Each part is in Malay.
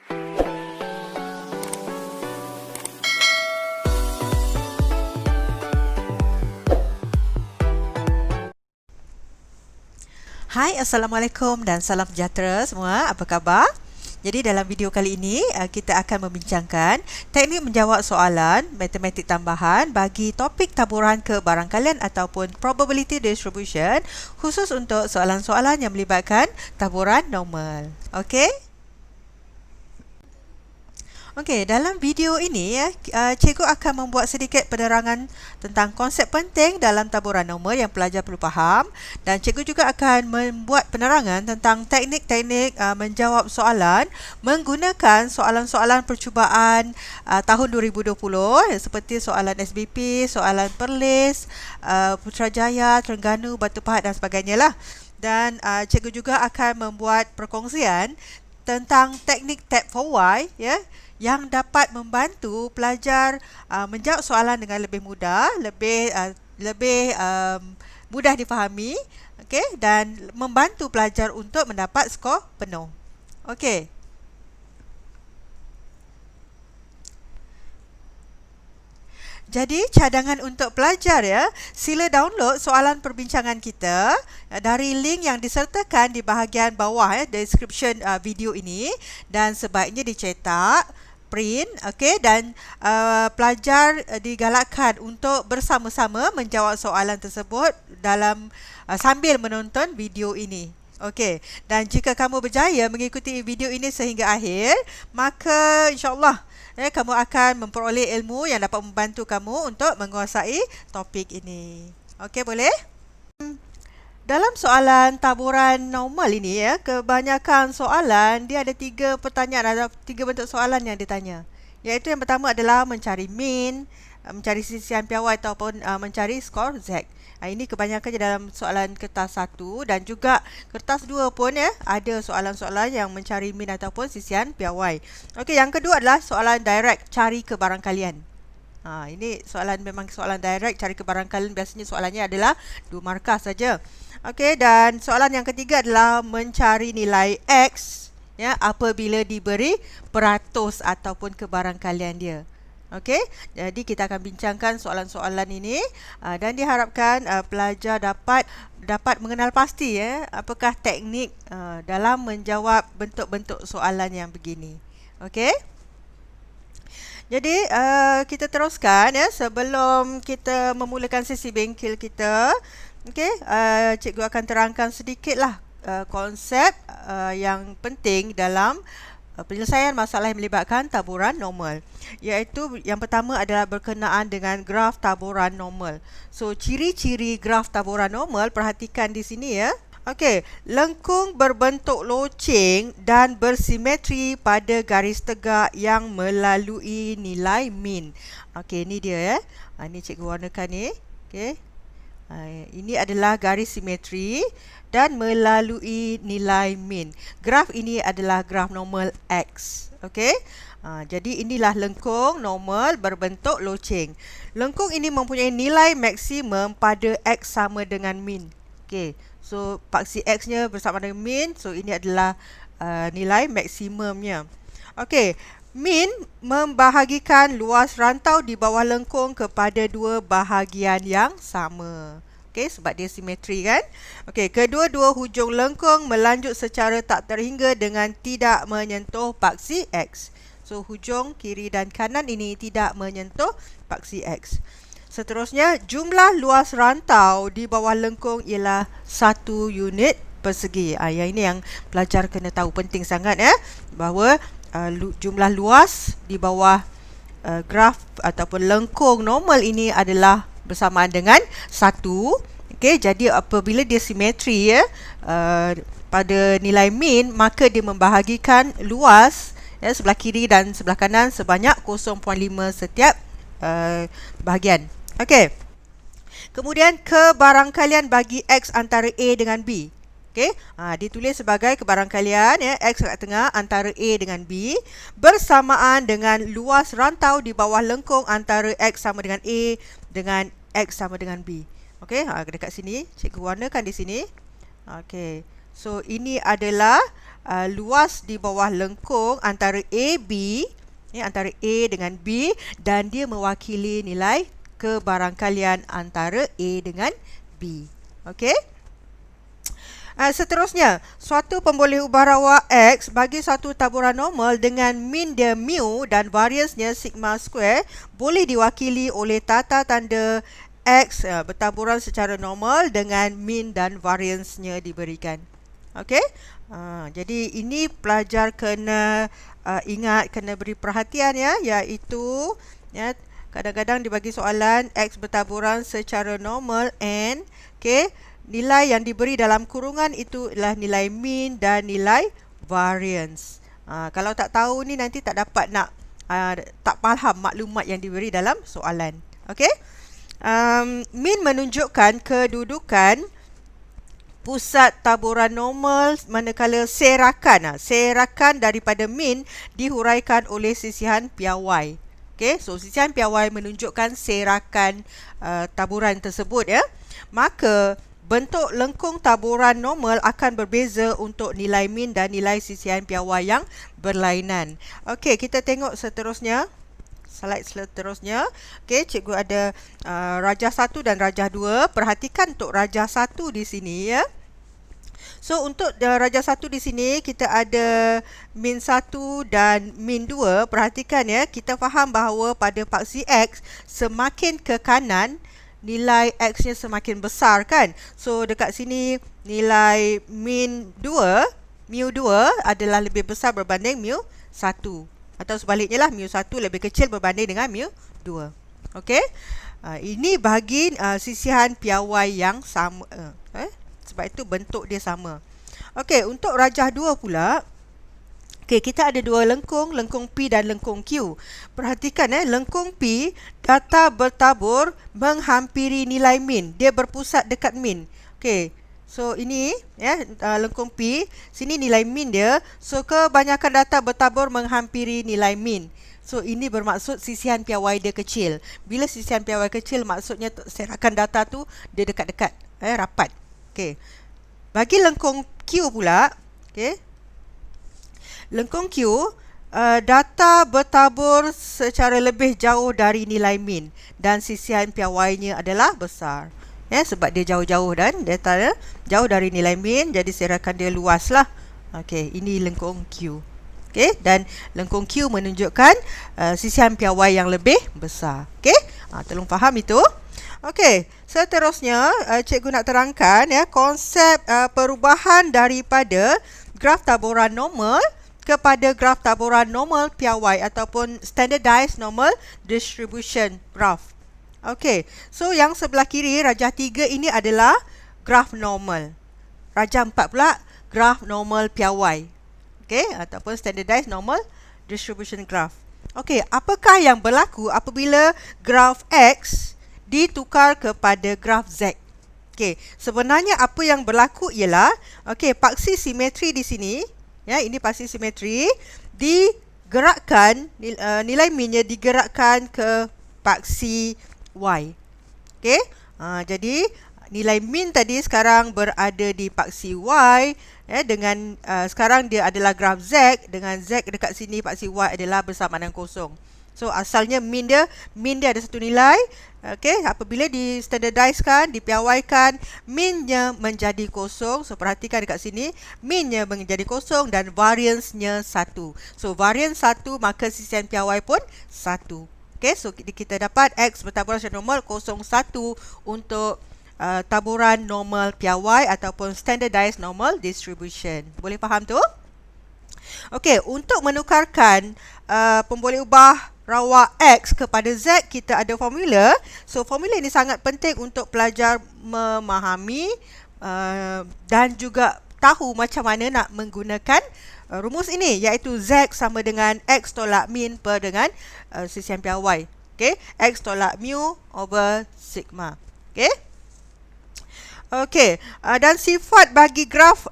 Hai, Assalamualaikum dan salam sejahtera semua. Apa khabar? Jadi dalam video kali ini kita akan membincangkan teknik menjawab soalan matematik tambahan bagi topik taburan kebarangkalian ataupun probability distribution khusus untuk soalan-soalan yang melibatkan taburan normal. Okey? Okey, dalam video ini cikgu akan membuat sedikit penerangan tentang konsep penting dalam taburan normal yang pelajar perlu faham, dan cikgu juga akan membuat penerangan tentang teknik-teknik menjawab soalan menggunakan soalan-soalan percubaan tahun 2020 seperti soalan SBP, soalan Perlis, Putrajaya, Terengganu, Batu Pahat dan sebagainya lah. Dan cikgu juga akan membuat perkongsian tentang teknik tap for Y yang dapat membantu pelajar menjawab soalan dengan lebih mudah, lebih mudah difahami, okey, dan membantu pelajar untuk mendapat skor penuh. Okey. Jadi cadangan untuk pelajar sila download soalan perbincangan kita dari link yang disertakan di bahagian bawah description video ini, dan sebaiknya dicetak, print, okey, dan pelajar digalakkan untuk bersama-sama menjawab soalan tersebut dalam sambil menonton video ini. Okey, dan jika kamu berjaya mengikuti video ini sehingga akhir, maka insya-Allah kamu akan memperoleh ilmu yang dapat membantu kamu untuk menguasai topik ini. Okey, boleh? Dalam soalan taburan normal ini kebanyakan soalan dia ada 3 pertanyaan, ada 3 bentuk soalan yang ditanya. Iaitu yang pertama adalah mencari mean, mencari sisian piawai ataupun mencari skor Z. Ini kebanyakannya dalam soalan kertas 1 dan juga kertas 2 pun ada soalan-soalan yang mencari mean ataupun sisian piawai. Okey, yang kedua adalah soalan direct, cari kebarangkalian. Ini soalan memang soalan direct, cari kebarangkalian, biasanya soalannya adalah 2 markah saja. Okey, dan soalan yang ketiga adalah mencari nilai X apabila diberi peratus ataupun kebarangkalian dia. Okey, jadi kita akan bincangkan soalan-soalan ini dan diharapkan pelajar dapat mengenal pasti apakah teknik dalam menjawab bentuk-bentuk soalan yang begini. Okey. Jadi kita teruskan sebelum kita memulakan sesi bengkel kita. Okey, cikgu akan terangkan sedikitlah konsep yang penting dalam penyelesaian masalah yang melibatkan taburan normal. Iaitu yang pertama adalah berkenaan dengan graf taburan normal. So, ciri-ciri graf taburan normal, perhatikan di sini Okey, lengkung berbentuk loceng dan bersimetri pada garis tegak yang melalui nilai mean. Okey, ini dia ini cikgu warnakan ni. Okey. Ini adalah garis simetri dan melalui nilai mean. Graf ini adalah graf normal X. Okey. Jadi inilah lengkung normal berbentuk loceng. Lengkung ini mempunyai nilai maksimum pada X sama dengan mean. Okey. So paksi X-nya bersama dengan mean. So ini adalah nilai maksimumnya. Okey. Mean membahagikan luas rantau di bawah lengkung kepada 2 bahagian yang sama. Okey, sebab dia simetri kan? Okey, kedua-dua hujung lengkung melanjut secara tak terhingga dengan tidak menyentuh paksi X. So hujung kiri dan kanan ini tidak menyentuh paksi X. Seterusnya, jumlah luas rantau di bawah lengkung ialah 1 unit persegi. Yang ini yang pelajar kena tahu, penting sangat bahawa jumlah luas di bawah graf ataupun lengkung normal ini adalah bersamaan dengan 1. Okey, jadi apabila dia simetri pada nilai mean, maka dia membahagikan luas sebelah kiri dan sebelah kanan sebanyak 0.5 setiap bahagian. Okey. Kemudian kebarangkalian bagi X antara A dengan B. Okey, ditulis sebagai kebarangkalian X kat tengah antara A dengan B bersamaan dengan luas rantau di bawah lengkung antara X sama dengan A dengan X sama dengan B. Okey, dekat sini cikgu warnakan di sini. Okey. So ini adalah luas di bawah lengkung antara AB, antara A dengan B, dan dia mewakili nilai kebarangkalian antara A dengan B. Okey? Seterusnya, suatu pemboleh ubah rawak X bagi suatu taburan normal dengan mean dia mu dan variance-nya sigma square boleh diwakili oleh tata tanda X bertaburan secara normal dengan mean dan variance-nya diberikan. Okey? Jadi ini pelajar kena ingat, kena beri perhatian ya, iaitu kadang-kadang dibagi soalan X bertaburan secara normal and nilai yang diberi dalam kurungan itu adalah nilai mean dan nilai variance. Kalau tak tahu ni nanti tak dapat nak tak faham maklumat yang diberi dalam soalan. Okey? Mean menunjukkan kedudukan pusat taburan normal, manakala serakan daripada mean dihuraikan oleh sisihan piawai. Okey, so sisihan piawai menunjukkan serakan taburan tersebut ya. Maka bentuk lengkung taburan normal akan berbeza untuk nilai mean dan nilai sisihan piawai yang berlainan. Okey, kita tengok seterusnya. Slide seterusnya. Okey, cikgu ada rajah 1 dan rajah 2. Perhatikan untuk rajah 1 di sini ya. So untuk rajah 1 di sini kita ada min 1 dan min 2. Perhatikan ya, kita faham bahawa pada paksi X semakin ke kanan nilai X-nya semakin besar kan. So dekat sini nilai min 2, mu 2 adalah lebih besar berbanding mu 1. Atau sebaliknya lah, mu 1 lebih kecil berbanding dengan mu 2. Okey. Ini bagi sisihan piawai yang sama. Sebab itu bentuk dia sama. Okey, untuk rajah 2 pula. Okey, kita ada dua lengkung P dan lengkung Q. Perhatikan lengkung P, data bertabur menghampiri nilai min. Dia berpusat dekat min. Okey. So ini lengkung P, sini nilai min dia. So kebanyakan data bertabur menghampiri nilai min. So ini bermaksud sisihan piawai dia kecil. Bila sisihan piawai kecil, maksudnya serakan data tu dia dekat-dekat, rapat. Okey. Bagi lengkung Q pula, okey. Lengkung Q, data bertabur secara lebih jauh dari nilai min dan sisihan piawainya adalah besar. Sebab dia jauh-jauh dan data jauh dari nilai min, jadi serakan dia luas lah. Okey, ini lengkung Q. Okey, dan lengkung Q menunjukkan sisihan piawai yang lebih besar. Okey, tolong faham itu. Okey, seterusnya cikgu nak terangkan konsep perubahan daripada graf taburan normal kepada graf taburan normal piawai ataupun standardized normal distribution graph. Okey, so yang sebelah kiri rajah 3 ini adalah graf normal. Rajah 4 pula graf normal piawai. Okey, ataupun standardized normal distribution graph. Okey, apakah yang berlaku apabila graf X ditukar kepada graf Z? Okey, sebenarnya apa yang berlaku ialah paksi simetri di sini. Ini paksi simetri digerakkan, nilai minnya digerakkan ke paksi Y. Okey. Jadi nilai min tadi sekarang berada di paksi Y dengan sekarang dia adalah graf Z, dengan Z dekat sini paksi Y adalah bersama dengan kosong. So asalnya min dia ada satu nilai. Okey, apabila di standardizekan, dipiawaikan, minnya menjadi kosong. So perhatikan dekat sini, minnya menjadi kosong dan variance-nya 1. So variance 1, maka sisihan piawai pun 1. Okey, so kita dapat X bertaburan secara normal 0, 1 untuk taburan normal piawai ataupun standardized normal distribution. Boleh faham tu? Okey, untuk menukarkan pemboleh ubah rawak X kepada Z, kita ada formula. So formula ini sangat penting untuk pelajar memahami dan juga tahu macam mana nak menggunakan rumus ini, iaitu Z sama dengan X tolak min per dengan sisihan piawai. Okey, X tolak mu over sigma. Okey. Okey, dan sifat bagi graf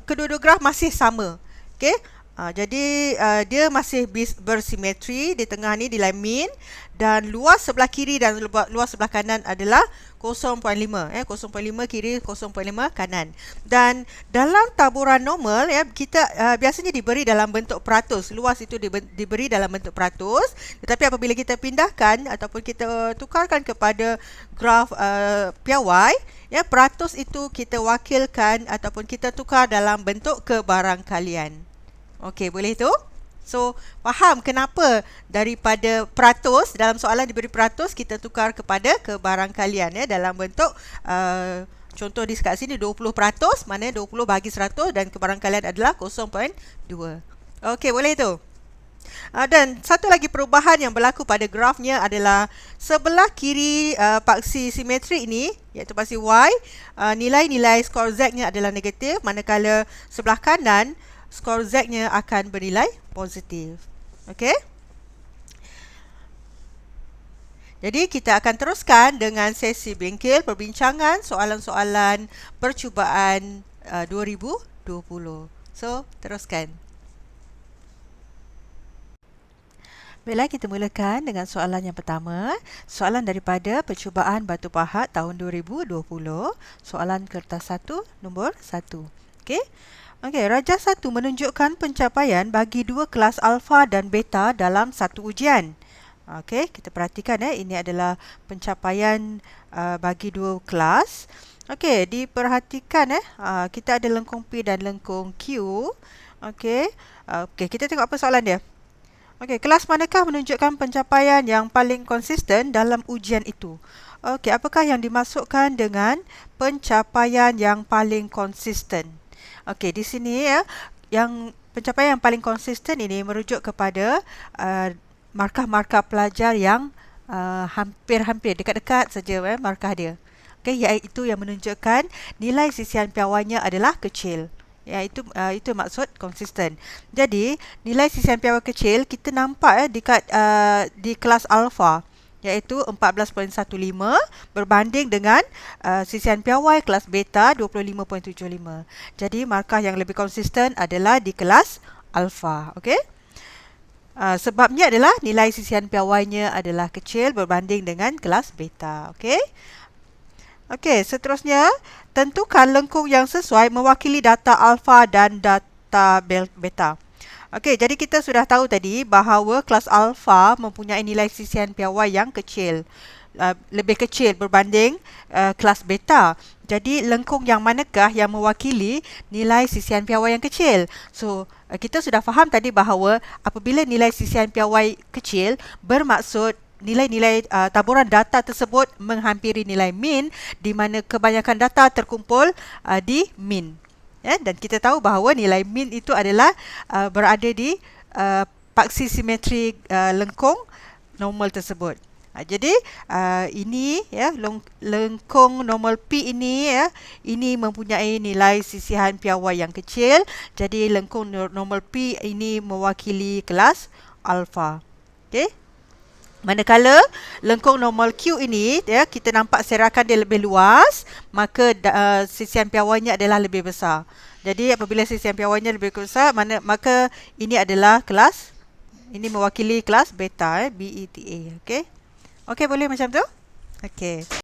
kedua-dua graf masih sama. Okey. Jadi dia masih bersimetri. Di tengah ni nilai min, dan luas sebelah kiri dan luas sebelah kanan adalah 0.5. 0.5 kiri, 0.5 kanan. Dan dalam taburan normal, kita biasanya diberi dalam bentuk peratus. Luas itu diberi dalam bentuk peratus. Tetapi apabila kita pindahkan ataupun kita tukarkan kepada graf piawai, peratus itu kita wakilkan ataupun kita tukar dalam bentuk kebarangkalian. Okey, boleh tu? So, faham kenapa daripada peratus, dalam soalan diberi peratus, kita tukar kepada kebarangkalian dalam bentuk contoh di kat sini 20%, mana 20 bahagi 100 dan kebarangkalian adalah 0.2. Okey, boleh tu? Dan satu lagi perubahan yang berlaku pada grafnya adalah sebelah kiri paksi simetri ini, iaitu paksi Y, nilai-nilai skor Z-nya adalah negatif, manakala sebelah kanan skor Z-nya akan bernilai positif. Okey? Jadi kita akan teruskan dengan sesi bengkel perbincangan soalan-soalan percubaan 2020. So, teruskan. Baiklah, kita mulakan dengan soalan yang pertama. Soalan daripada percubaan batu pahat tahun 2020. Soalan kertas 1, nombor 1. Okey? Okey, Raja 1 menunjukkan pencapaian bagi dua kelas alfa dan beta dalam satu ujian. Okey, kita perhatikan ini adalah pencapaian bagi dua kelas. Okey, diperhatikan kita ada lengkung P dan lengkung Q. Okey. Okey, kita tengok apa soalan dia. Okey, kelas manakah menunjukkan pencapaian yang paling konsisten dalam ujian itu? Okey, apakah yang dimasukkan dengan pencapaian yang paling konsisten? Okey, di sini yang pencapaian yang paling konsisten ini merujuk kepada markah-markah pelajar yang hampir-hampir dekat-dekat saja markah dia. Okey, iaitu yang menunjukkan nilai sisian piawainya adalah kecil. Itu maksud konsisten. Jadi, nilai sisian piawai kecil kita nampak di kelas alfa, iaitu 14.15 berbanding dengan sisian piawai kelas beta 25.75. Jadi markah yang lebih konsisten adalah di kelas alfa. Okey? Sebabnya adalah nilai sisian piawainya adalah kecil berbanding dengan kelas beta. Okey? Okey, seterusnya tentukan lengkung yang sesuai mewakili data alfa dan data beta. Okey, jadi kita sudah tahu tadi bahawa kelas alfa mempunyai nilai sisian piawai yang kecil, lebih kecil berbanding kelas beta. Jadi lengkung yang manakah yang mewakili nilai sisian piawai yang kecil? So, kita sudah faham tadi bahawa apabila nilai sisian piawai kecil bermaksud nilai-nilai taburan data tersebut menghampiri nilai min, di mana kebanyakan data terkumpul di min. Dan kita tahu bahawa nilai min itu adalah berada di paksi simetri lengkung normal tersebut. Jadi ini lengkung normal P ini ini mempunyai nilai sisihan piawai yang kecil. Jadi lengkung normal P ini mewakili kelas alfa. Okey. Manakala lengkung normal Q ini kita nampak serakan dia lebih luas, maka sisian piawainya adalah lebih besar. Jadi apabila sisian piawainya lebih besar, maka ini adalah kelas, ini mewakili kelas beta, BETA. Okey. Okey, boleh macam tu? Okey.